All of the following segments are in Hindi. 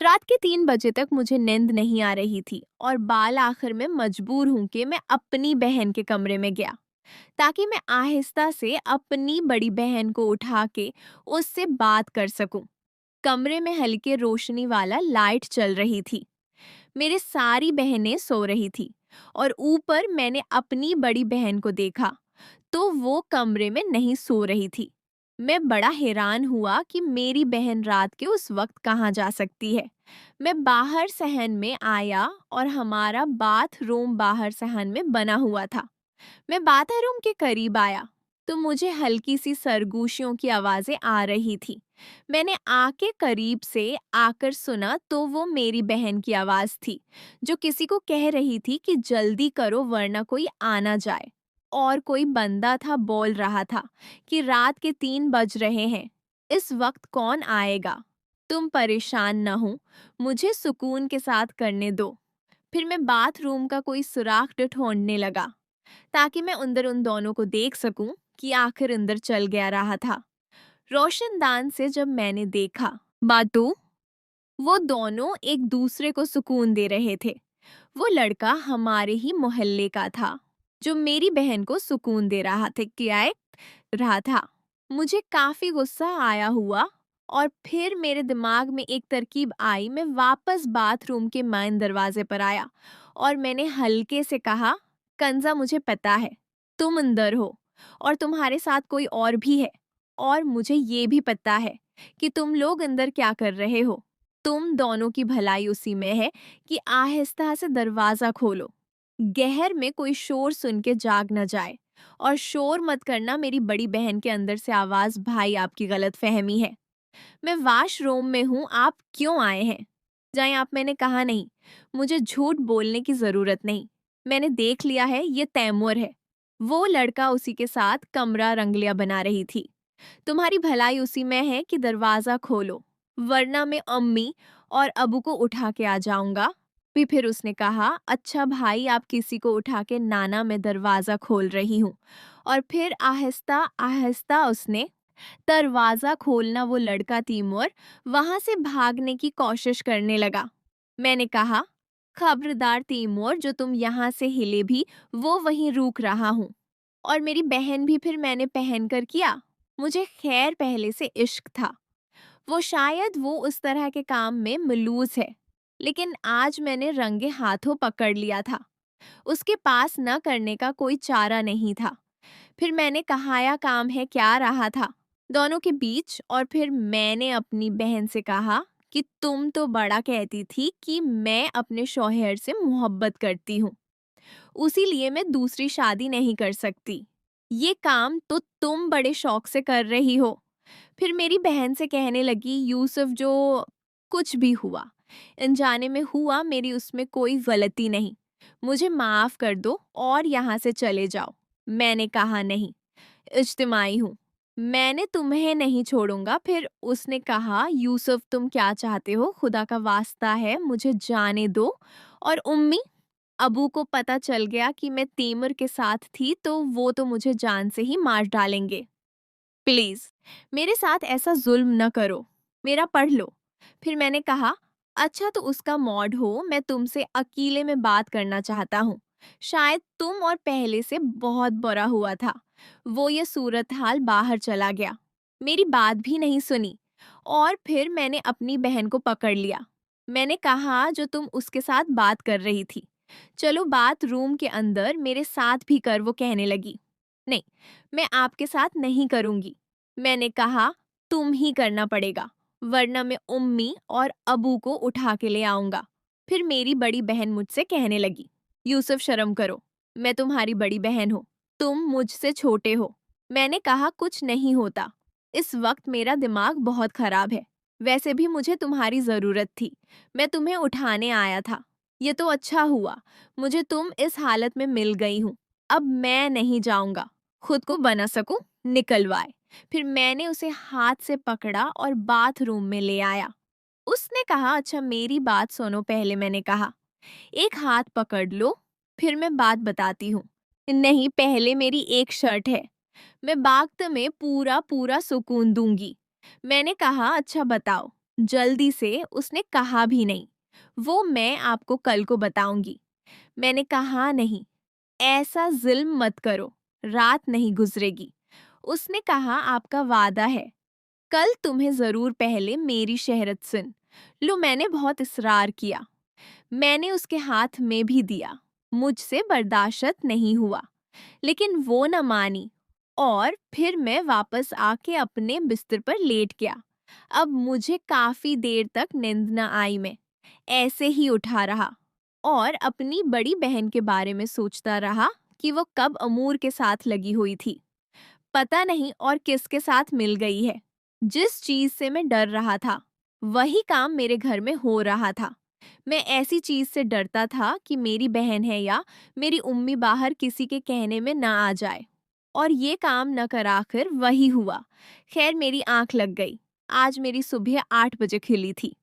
रात के 3 बजे तक मुझे नींद नहीं आ रही थी और बाल आखिर में मजबूर हूं कि मैं अपनी बहन के कमरे में गया ताकि मैं आहिस्ता से अपनी बड़ी बहन को उठा के उससे बात कर सकूं। कमरे में हल्के रोशनी वाला लाइट चल रही थी। मेरे सारी बहनें सो रही थी और ऊपर मैंने अपनी बड़ी बहन को देखा तो वो कमरे में नहीं सो रही थी। मैं बड़ा हैरान हुआ कि मेरी बहन रात के उस वक्त कहाँ जा सकती है। मैं बाहर सहन में आया और हमारा बाथरूम बाहर सहन में बना हुआ था। मैं बाथरूम के करीब आया तो मुझे हल्की सी सरगोशियों की आवाजें आ रही थी। मैंने आके करीब से आकर सुना तो वो मेरी बहन की आवाज थी जो किसी को कह रही थी कि जल्दी करो वरना कोई आ ना जाए। और कोई बंदा था बोल रहा था कि रात के 3 बज रहे हैं, इस वक्त कौन आएगा। तुम परेशान न हो, मुझे सुकून के साथ करने दो। फिर मैं बाथरूम का कोई सुराख ढूंढने लगा ताकि मैं अंदर उन दोनों को देख सकूं कि आखिर अंदर चल गया रहा था। रोशनदान से जब मैंने देखा बातू, वो दोनों एक दूसरे को सुकून दे रहे थे। वो लड़का हमारे ही मोहल्ले का था जो मेरी बहन को सुकून दे रहा था। मुझे काफी गुस्सा आया हुआ और फिर मेरे दिमाग में एक तरकीब आई। मैं वापस बाथरूम के मेन दरवाजे पर आया और मैंने हल्के से कहा, कंजा मुझे पता है तुम अंदर हो और तुम्हारे साथ कोई और भी है, और मुझे ये भी पता है कि तुम लोग अंदर क्या कर रहे हो। तुम दोनों की भलाई उसी में है कि आहिस्ता से दरवाजा खोलो। गहर में कोई शोर सुन के जाग न जाए। और शोर मत करना, मेरी बड़ी बहन के अंदर से आवाज, भाई आपकी गलत फहमी है। मैं वॉशरूम में हूँ, आप क्यों आए हैं? जाएं आप, मैंने कहा नहीं। मुझे झूठ बोलने की जरूरत नहीं। मैंने देख लिया है, ये तैमूर है। वो लड़का उसी के साथ कमरा रंगलिया बना रही थी। तुम्हारी भलाई उसी में है कि दरवाजा खोलो, वरना मैं अम्मी और अबू को उठा के आ जाऊंगा। भी फिर उसने कहा, अच्छा भाई आप किसी को उठा के नाना, मैं दरवाजा खोल रही हूँ। और फिर आहिस्ता आहिस्ता उसने दरवाजा खोलना। वो लड़का तीमूर वहां से भागने की कोशिश करने लगा। मैंने कहा, खबरदार तीमूर, जो तुम यहाँ से हिले भी वो वहीं रुक रहा हूँ। और मेरी बहन भी फिर मैंने पहन कर किया। मुझे खैर पहले से इश्क था। वो शायद वो उस तरह के काम में मलूज है, लेकिन आज मैंने रंगे हाथों पकड़ लिया था। उसके पास न करने का कोई चारा नहीं था। फिर मैंने कहाया काम है क्या रहा था दोनों के बीच। और फिर मैंने अपनी बहन से कहा कि तुम तो बड़ा कहती थी कि मैं अपने शौहर से मोहब्बत करती हूँ, उसी लिए मैं दूसरी शादी नहीं कर सकती। ये काम तो तुम बड़े शौक से कर रही हो। फिर मेरी बहन से कहने लगी, यूसुफ जो कुछ भी हुआ अनजाने में हुआ, मेरी उसमें कोई गलती नहीं। मुझे माफ कर दो और यहाँ से चले जाओ। मैंने कहा नहीं, इज्तिमाई हूँ, मैंने तुम्हें नहीं छोड़ूंगा। फिर उसने कहा, यूसुफ तुम क्या चाहते हो, खुदा का वास्ता है मुझे जाने दो। और उम्मी अबू को पता चल गया कि मैं तैमूर के साथ थी तो वो तो मुझे जान से ही मार डालेंगे। प्लीज मेरे साथ ऐसा जुल्म न करो, मेरा पढ़ लो। फिर मैंने कहा, अच्छा तो उसका मॉड हो, मैं तुमसे अकेले में बात करना चाहता हूँ। शायद तुम और पहले से बहुत बुरा हुआ था। वो ये सूरत हाल बाहर चला गया, मेरी बात भी नहीं सुनी। और फिर मैंने अपनी बहन को पकड़ लिया। मैंने कहा, जो तुम उसके साथ बात कर रही थी, चलो बाथरूम के अंदर मेरे साथ भी कर। वो कहने लगी, नहीं मैं आपके साथ नहीं करूंगी। मैंने कहा, तुम ही करना पड़ेगा, वरना मैं उम्मी और अबू को उठा के ले आऊंगा। फिर मेरी बड़ी बहन मुझसे कहने लगी, यूसुफ शर्म करो, मैं तुम्हारी बड़ी बहन हूँ, तुम मुझसे छोटे हो। मैंने कहा, कुछ नहीं होता, इस वक्त मेरा दिमाग बहुत खराब है। वैसे भी मुझे तुम्हारी जरूरत थी, मैं तुम्हें उठाने आया था। ये तो अच्छा हुआ मुझे तुम इस हालत में मिल गई हूँ। अब मैं नहीं जाऊंगा, खुद को बना सकूं निकलवाए। फिर मैंने उसे हाथ से पकड़ा और बाथरूम में ले आया। उसने कहा, अच्छा मेरी बात सुनो पहले। मैंने कहा, एक हाथ पकड़ लो, फिर मैं बात बताती हूँ। नहीं, पहले मेरी एक शर्ट है, मैं बात में पूरा पूरा सुकून दूंगी। मैंने कहा, अच्छा बताओ, जल्दी से उसने कहा भी नहीं, वो मैं आपको कल को बताऊंगी। मैंने कहा नहीं, ऐसा ज़ुल्म मत करो, रात नहीं गुजरेगी। उसने कहा आपका वादा है, कल तुम्हें ज़रूर पहले मेरी शहरत सुन। लो मैंने बहुत इस्रार किया, मैंने उसके हाथ में भी दिया, मुझसे बर्दाश्त नहीं हुआ, लेकिन वो न मानी और फिर मैं वापस आके अपने बिस्तर पर लेट गया। अब मुझे काफी देर तक नींद न आई, मैं ऐसे ही उठा रहा और अपनी बड़ी बहन के बारे में सोचता रहा कि वो कब अमूर के साथ लगी हुई थी, पता नहीं और किसके साथ मिल गई है। जिस चीज से मैं डर रहा था वही काम मेरे घर में हो रहा था। मैं ऐसी चीज से डरता था कि मेरी बहन है या मेरी उम्मी बाहर किसी के कहने में ना आ जाए, और ये काम न कराकर वही हुआ। खैर मेरी आंख लग गई। आज मेरी सुबह 8 बजे खिली थी।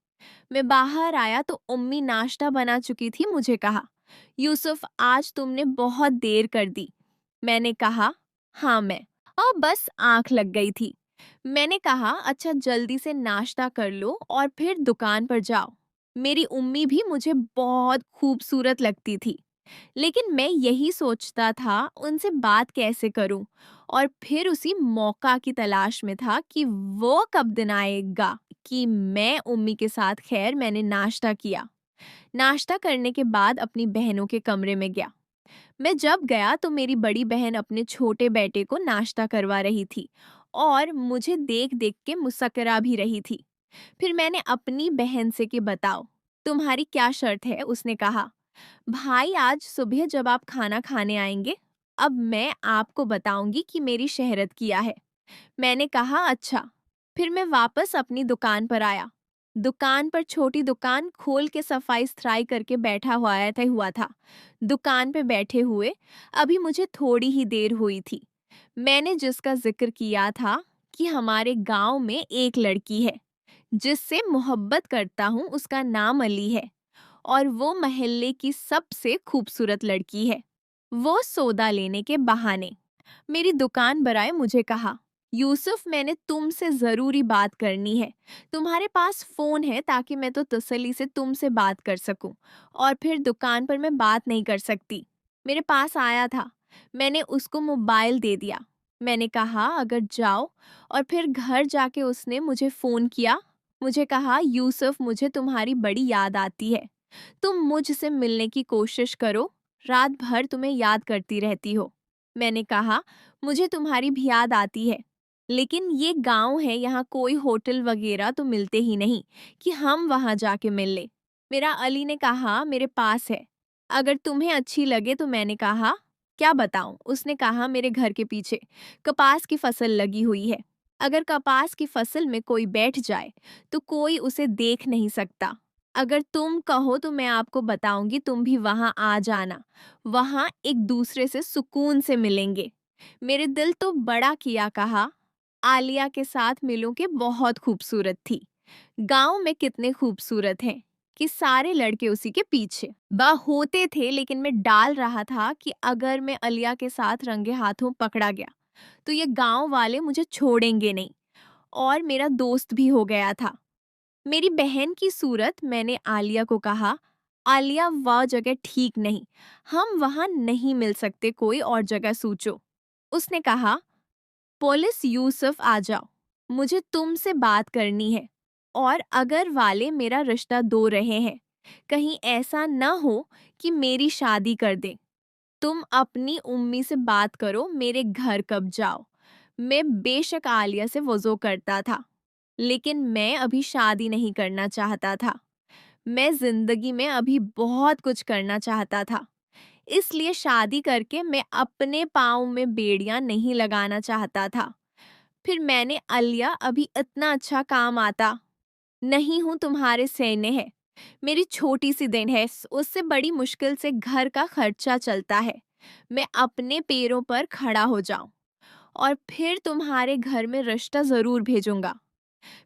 मैं बाहर आया तो उम्मी नाश्ता बना चुकी थी। मुझे कहा, यूसुफ आज तुमने बहुत देर कर दी। मैंने कहा, हाँ मैं, और बस आंख लग गई थी। मैंने कहा, अच्छा जल्दी से नाश्ता कर लो और फिर दुकान पर जाओ। मेरी उम्मी भी मुझे बहुत खूबसूरत लगती थी, लेकिन मैं यही सोचता था उनसे बात कैसे करूं, और फिर उसी मौका की तलाश में था कि वो कब दिन आएगा कि मैं उम्मी के साथ। खैर मैंने नाश्ता किया। नाश्ता करने के बाद अपनी बहनों के कमरे में गया। मैं जब गया तो मेरी बड़ी बहन अपने छोटे बेटे को नाश्ता करवा रही थी और मुझे देख देख के मुस्करा भी रही थी। फिर मैंने अपनी बहन से कि बताओ तुम्हारी क्या शर्त है। उसने कहा, भाई आज सुबह जब आप खाना खाने आएंगे अब मैं आपको बताऊंगी कि मेरी शहरत किया है। मैंने कहा अच्छा। फिर मैं वापस अपनी दुकान पर आया। दुकान पर छोटी दुकान खोल के सफाई सुथराई करके बैठा हुआ था। दुकान पे बैठे हुए अभी मुझे थोड़ी ही देर हुई थी। मैंने जिसका जिक्र किया था कि हमारे गांव में एक लड़की है जिससे मोहब्बत करता हूँ, उसका नाम अली है और वो मोहल्ले की सबसे खूबसूरत लड़की है। वो सौदा लेने के बहाने मेरी दुकान पर आए। मुझे कहा, यूसुफ मैंने तुमसे ज़रूरी बात करनी है। तुम्हारे पास फ़ोन है ताकि मैं तो तसल्ली से तुमसे बात कर सकूं, और फिर दुकान पर मैं बात नहीं कर सकती। मेरे पास आया था, मैंने उसको मोबाइल दे दिया। मैंने कहा अगर जाओ, और फिर घर जाके उसने मुझे फ़ोन किया। मुझे कहा, यूसुफ मुझे तुम्हारी बड़ी याद आती है, तुम मुझसे मिलने की कोशिश करो, रात भर तुम्हें याद करती रहती हो। मैंने कहा, मुझे तुम्हारी भी याद आती है, लेकिन ये गांव है, यहाँ कोई होटल वगैरह तो मिलते ही नहीं कि हम वहां जाके मिल ले। मेरा अली ने कहा, मेरे पास है, अगर तुम्हें अच्छी लगे तो। मैंने कहा, क्या बताऊं। उसने कहा, मेरे घर के पीछे कपास की फसल लगी हुई है, अगर कपास की फसल में कोई बैठ जाए तो कोई उसे देख नहीं सकता। अगर तुम कहो तो मैं आपको बताऊंगी, तुम भी वहां आ जाना, वहां एक दूसरे से सुकून से मिलेंगे। मेरे दिल तो बड़ा किया। कहा, आलिया के साथ मिलूं के बहुत खूबसूरत थी। गांव में कितने खूबसूरत हैं कि सारे लड़के उसी के पीछे बा होते थे, लेकिन मैं डाल रहा था कि अगर मैं आलिया के साथ रंगे हाथों पकड़ा गया तो ये गांव वाले मुझे छोड़ेंगे नहीं, और मेरा दोस्त भी हो गया था। मेरी बहन की सूरत। मैंने आलिया को कहा, आलिया वह जगह ठीक नहीं, हम वहां नहीं मिल सकते, कोई और जगह सोचो। उसने कहा, पुलिस यूसुफ आ जाओ, मुझे तुमसे बात करनी है, और अगर वाले मेरा रिश्ता दो रहे हैं, कहीं ऐसा न हो कि मेरी शादी कर दे। तुम अपनी उम्मी से बात करो, मेरे घर कब जाओ। मैं बेशक आलिया से वज़ो करता था, लेकिन मैं अभी शादी नहीं करना चाहता था। मैं जिंदगी में अभी बहुत कुछ करना चाहता था, इसलिए शादी करके मैं अपने पाँव में बेड़ियां नहीं लगाना चाहता था। फिर मैंने, आलिया अभी इतना अच्छा काम आता नहीं हूं, तुम्हारे सहने है, मेरी छोटी सी देन है, उससे बड़ी मुश्किल से घर का खर्चा चलता है। मैं अपने पैरों पर खड़ा हो जाऊं और फिर तुम्हारे घर में रिश्ता जरूर भेजूंगा।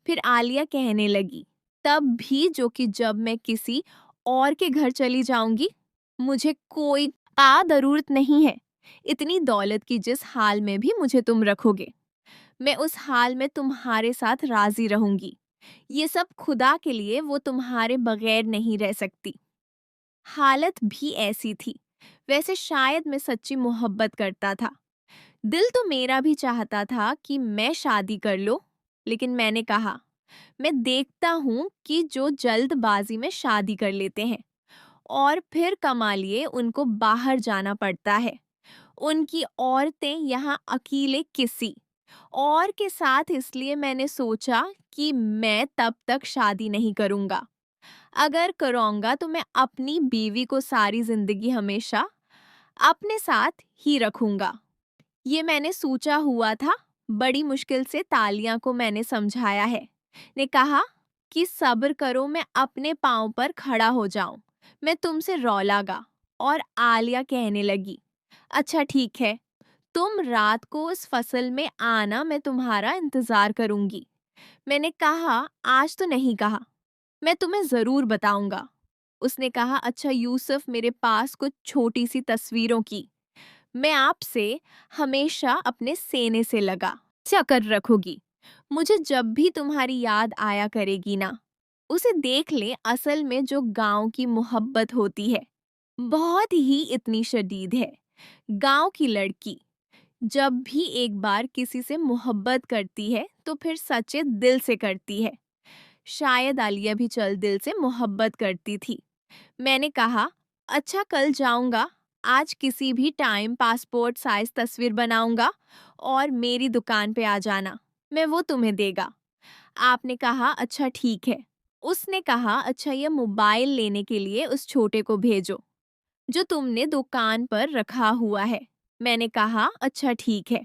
फिर आलिया कहने लगी, तब भी जो कि जब मैं किसी और के घर चली जाऊंगी, मुझे कोई जरूरत नहीं है इतनी दौलत की, जिस हाल में भी मुझे तुम रखोगे मैं उस हाल में तुम्हारे साथ राजी रहूंगी। ये सब खुदा के लिए वो तुम्हारे बगैर नहीं रह सकती। हालत भी ऐसी थी। वैसे शायद मैं सच्ची मोहब्बत करता था। दिल तो मेरा भी चाहता था कि मैं शादी कर लूं, लेकिन मैंने कहा, मैं देखता हूं कि जो जल्दबाजी में शादी कर लेते हैं और फिर कमा लिए उनको बाहर जाना पड़ता है। उनकी औरतें यहाँ अकेले किसी और के साथ, इसलिए मैंने सोचा कि मैं तब तक शादी नहीं करूंगा। अगर करूंगा तो मैं अपनी बीवी को सारी जिंदगी हमेशा अपने साथ ही रखूंगा। ये मैंने सोचा हुआ था। बड़ी मुश्किल से तालियां को मैंने समझाया है। ने कहा कि सब्र करो, मैं अपने पाँव पर खड़ा हो जाऊं, मैं तुमसे रौलागा। और आलिया कहने लगी, अच्छा ठीक है, तुम रात को उस फसल में आना, मैं तुम्हारा इंतजार करूंगी। मैंने कहा, आज तो नहीं कहा, मैं तुम्हें जरूर बताऊंगा। उसने कहा, अच्छा यूसुफ, मेरे पास कुछ छोटी सी तस्वीरों की, मैं आपसे हमेशा अपने सीने से लगा कर रखोगी। मुझे जब भी तुम्हारी याद आया करेगी ना, उसे देख ले। असल में जो गांव की मोहब्बत होती है, बहुत ही इतनी शदीद है। गांव की लड़की जब भी एक बार किसी से मोहब्बत करती है तो फिर सच्चे दिल से करती है। शायद आलिया भी चल दिल से मोहब्बत करती थी। मैंने कहा, अच्छा कल जाऊंगा, आज किसी भी टाइम पासपोर्ट साइज तस्वीर बनाऊंगा और मेरी दुकान पे आ जाना, मैं वो तुम्हें देगा। आपने कहा, अच्छा ठीक है। उसने कहा, अच्छा ये मोबाइल लेने के लिए उस छोटे को भेजो जो तुमने दुकान पर रखा हुआ है। मैंने कहा, अच्छा ठीक है।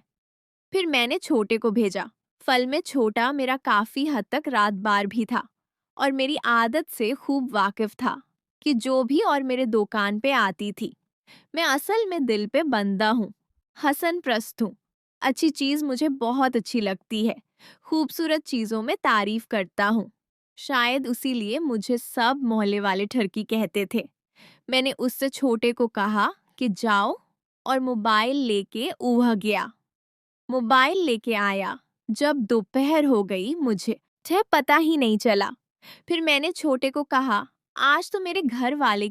फिर मैंने छोटे को भेजा। फल में छोटा मेरा काफी हद तक रात बार भी था और मेरी आदत से खूब वाकिफ था कि जो भी और मेरे दुकान पे आती थी, मैं असल में दिल पे बंदा हूँ, हसन प्रस्त हूँ। अच्छी चीज मुझे बहुत अच्छी लगती है, खूबसूरत चीजों में तारीफ करता हूँ। शायद उसीलिए मुझे सब मोहल्ले वाले ठरकी कहते थे। मैंने उससे छोटे को कहा कि जाओ, और मोबाइल लेके ऊह गया। मोबाइल लेके आया। जब दोपहर हो गई मुझे पता ही नहीं चला। फिर मैंने छोटे को कहा, आज तो मेरे घर वाले